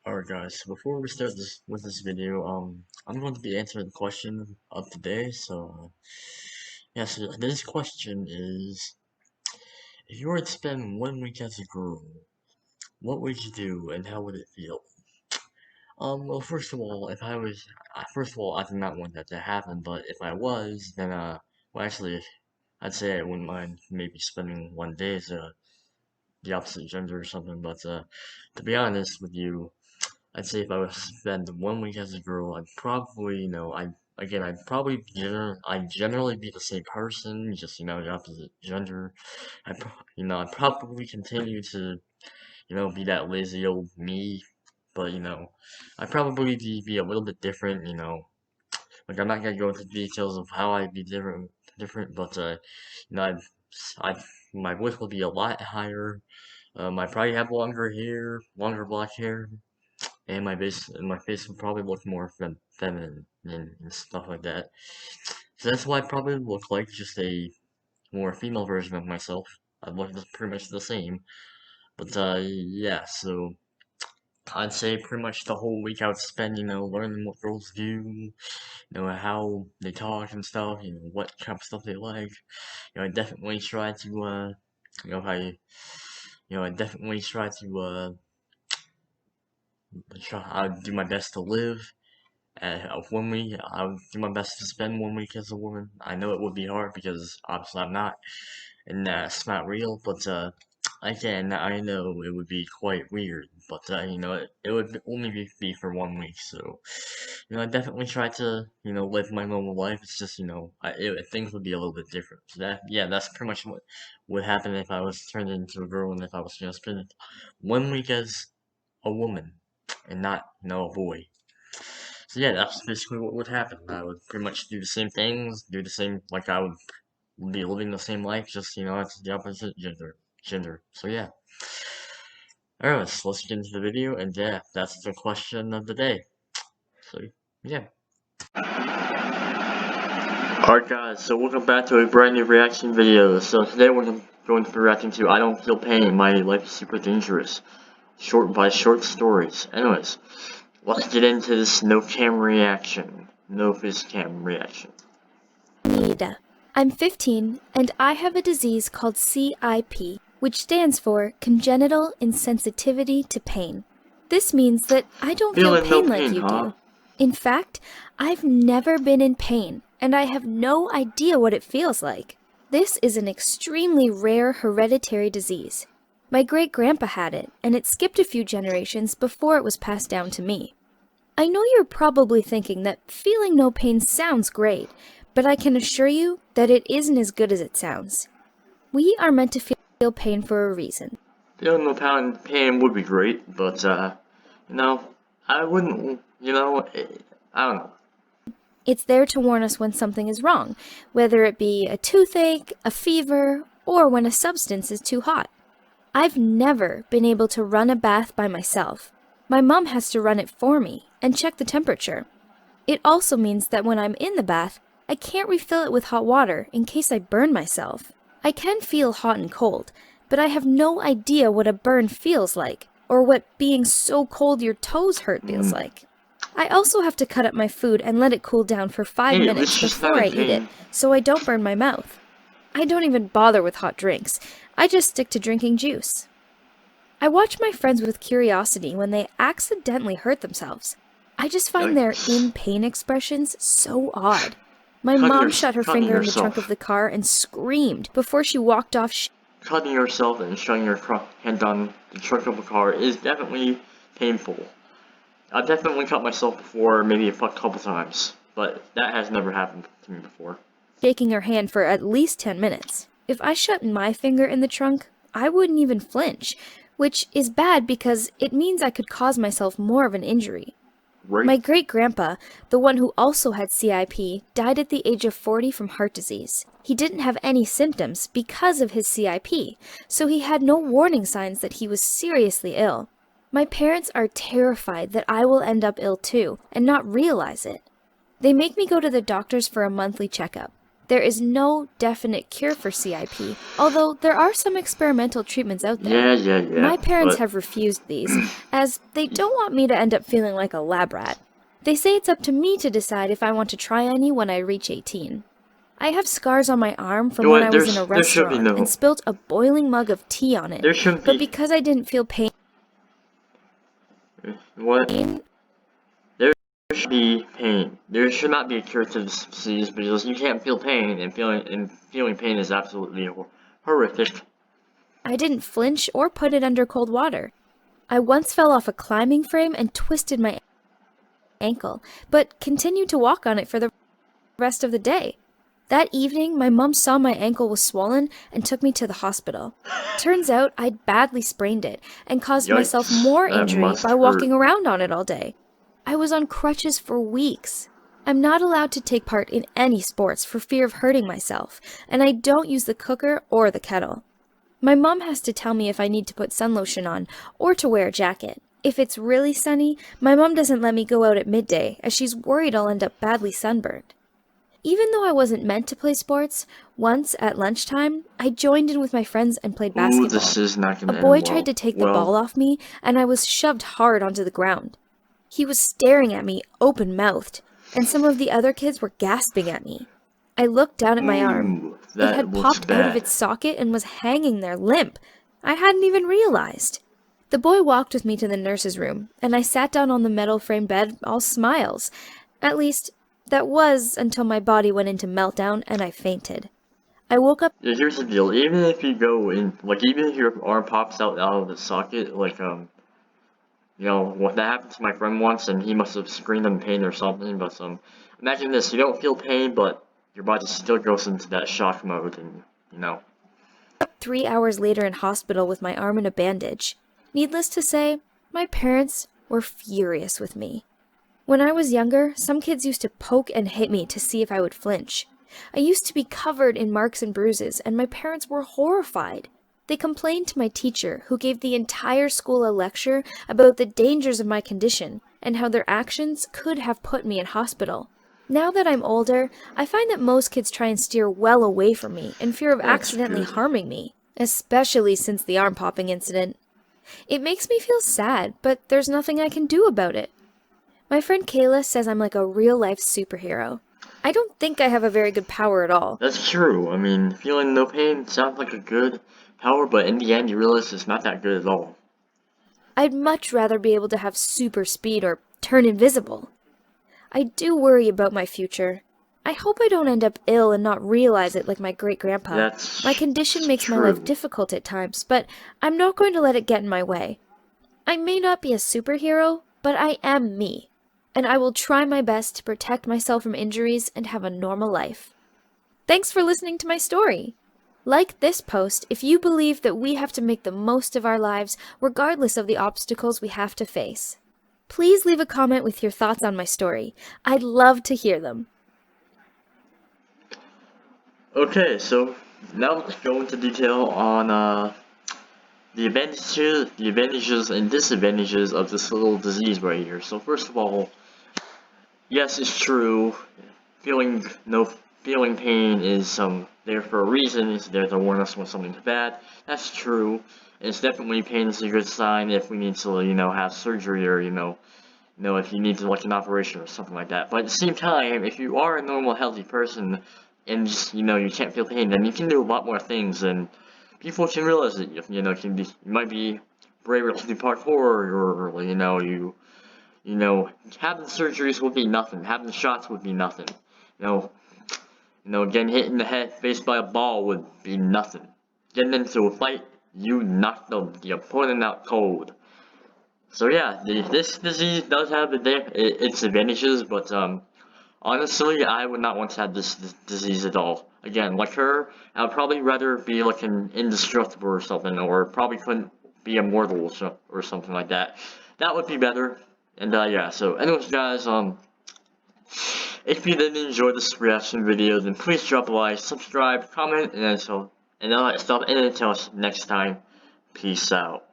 Alright guys, so before we start this video, I'm going to be answering the question of today, so yeah, so this question is, if you were to spend 1 week as a girl, what would you do and how would it feel? Well, first of all, I did not want that to happen, but if I was, then, well, actually, I'd say I wouldn't mind maybe spending one day as, the opposite gender or something, but, to be honest with you, I'd say if I was to spend 1 week as a girl, I'd probably, I'd generally be the same person, just, the opposite gender. I'd probably continue to, be that lazy old me, but, I'd probably be a little bit different, like, I'm not gonna go into details of how I'd be different, but, I'd, my voice will be a lot higher, I'd probably have longer black hair, and my face would probably look more feminine and stuff like that. So that's what I probably look like, just a more female version of myself. I look pretty much the same, but yeah. So I'd say pretty much the whole week I would spend, learning what girls do, how they talk and stuff, what kind of stuff they like. I definitely try to, you know, I, I definitely try to, I'd do my best to live. 1 week, I would do my best to spend 1 week as a woman. I know it would be hard because obviously I'm not, and it's not real. But again, I know it would be quite weird. But it would only be for 1 week. So I definitely try to live my normal life. It's just things would be a little bit different. So that's pretty much what would happen if I was turned into a girl and if I was spend 1 week as a woman and not a boy. So yeah, that's basically what would happen. I would pretty much do the same things, do the same, like I would be living the same life, just it's the opposite gender. So yeah. Anyways, let's get into the video, and yeah, that's the question of the day. So yeah. Alright guys, so welcome back to a brand new reaction video. So today we're going to be reacting to I Don't Feel Pain, My Life is Super Dangerous. Short stories. Anyways, let's get into this no cam reaction. No face cam reaction. Nida. I'm 15 and I have a disease called CIP, which stands for Congenital Insensitivity to Pain. This means that I don't feel pain like you do. In fact, I've never been in pain, and I have no idea what it feels like. This is an extremely rare hereditary disease. My great-grandpa had it, and it skipped a few generations before it was passed down to me. I know you're probably thinking that feeling no pain sounds great, but I can assure you that it isn't as good as it sounds. We are meant to feel pain for a reason. Feeling no pain would be great, but, I wouldn't, I don't know. It's there to warn us when something is wrong, whether it be a toothache, a fever, or when a substance is too hot. I've never been able to run a bath by myself. My mom has to run it for me and check the temperature. It also means that when I'm in the bath, I can't refill it with hot water in case I burn myself. I can feel hot and cold, but I have no idea what a burn feels like, or what being so cold your toes hurt feels like. I also have to cut up my food and let it cool down for 5 minutes before I eat it, so I don't burn my mouth. I don't even bother with hot drinks. I just stick to drinking juice. I watch my friends with curiosity when they accidentally hurt themselves. I just find their in-pain expressions so odd. My mom shut her finger in the trunk of the car and screamed before she walked off. Cutting yourself and shutting your hand on the trunk of a car is definitely painful. I've definitely cut myself before, maybe a couple times, but that has never happened to me before. Shaking her hand for at least 10 minutes. If I shut my finger in the trunk, I wouldn't even flinch, which is bad because it means I could cause myself more of an injury. Right. My great-grandpa, the one who also had CIP, died at the age of 40 from heart disease. He didn't have any symptoms because of his CIP, so he had no warning signs that he was seriously ill. My parents are terrified that I will end up ill too and not realize it. They make me go to the doctors for a monthly checkup. There is no definite cure for CIP, although there are some experimental treatments out there. Yeah. My parents But have refused these, as they don't want me to end up feeling like a lab rat. They say it's up to me to decide if I want to try any when I reach 18. I have scars on my arm from you know when what? I was in a There should be restaurant and no. spilt a boiling mug of tea on it, There shouldn't but be. because I didn't feel pain, What? There should be pain. There should not be a cure to this disease because you can't feel pain, and feeling pain is absolutely horrific. I didn't flinch or put it under cold water. I once fell off a climbing frame and twisted my ankle, but continued to walk on it for the rest of the day. That evening, my mom saw my ankle was swollen and took me to the hospital. Turns out I'd badly sprained it and caused myself Yikes, more that injury must by hurt. walking around on it all day. I was on crutches for weeks. I'm not allowed to take part in any sports for fear of hurting myself, and I don't use the cooker or the kettle. My mom has to tell me if I need to put sun lotion on or to wear a jacket. If it's really sunny, my mom doesn't let me go out at midday, as she's worried I'll end up badly sunburned. Even though I wasn't meant to play sports, once at lunchtime, I joined in with my friends and played basketball. Ooh, this is not A gonna boy end well. tried to take the ball off me, and I was shoved hard onto the ground. He was staring at me, open-mouthed, and some of the other kids were gasping at me. I looked down at my arm. Ooh, It that had looks popped out of bad. its socket and was hanging there limp. I hadn't even realized. The boy walked with me to the nurse's room, and I sat down on the metal frame bed all smiles. At least, that was until my body went into meltdown and I fainted. I woke up. Yeah, here's the deal. Even if you go in, like, even if your arm pops out of the socket, like, what that happened to my friend once, and he must have screamed in pain or something, but, imagine this, you don't feel pain, but your body still goes into that shock mode, and, 3 hours later in hospital with my arm in a bandage. Needless to say, my parents were furious with me. When I was younger, some kids used to poke and hit me to see if I would flinch. I used to be covered in marks and bruises, and my parents were horrified. They complained to my teacher, who gave the entire school a lecture about the dangers of my condition and how their actions could have put me in hospital. Now that I'm older, I find that most kids try and steer well away from me in fear of That's accidentally good. harming me, especially since the arm popping incident. It makes me feel sad, but there's nothing I can do about it. My friend Kayla says I'm like a real-life superhero. I don't think I have a very good power at all. That's true. I mean, feeling no pain sounds like a good power, but in the end, you realize it's not that good at all. I'd much rather be able to have super speed or turn invisible. I do worry about my future. I hope I don't end up ill and not realize it like my great-grandpa. That's My condition makes my life true. difficult at times, but I'm not going to let it get in my way. I may not be a superhero, but I am me, and I will try my best to protect myself from injuries and have a normal life. Thanks for listening to my story. Like this post if you believe that we have to make the most of our lives regardless of the obstacles we have to face. Please leave a comment with your thoughts on my story. I'd love to hear them. Okay, so now let's go into detail on the advantages and disadvantages of this little disease right here. So first of all, yes, it's true. Feeling pain is there for a reason. It's there to warn us when something's bad. That's true. And it's definitely pain is a good sign if we need to have surgery or if you need to like an operation or something like that. But at the same time, if you are a normal healthy person and just you can't feel pain, then you can do a lot more things and people can realize that you might be braver to do parkour or having surgeries would be nothing. Having shots would be nothing. Getting hit in the head, faced by a ball would be nothing. Getting into a fight, you knock the opponent out cold. So yeah, this disease does have its advantages, but honestly, I would not want to have this disease at all. Again, like her, I would probably rather be like an indestructible or something, or probably couldn't be immortal or something like that. That would be better. And yeah, so anyways guys, if you did enjoy this reaction video, then please drop a like, subscribe, comment, and all that stuff. And until next time, peace out.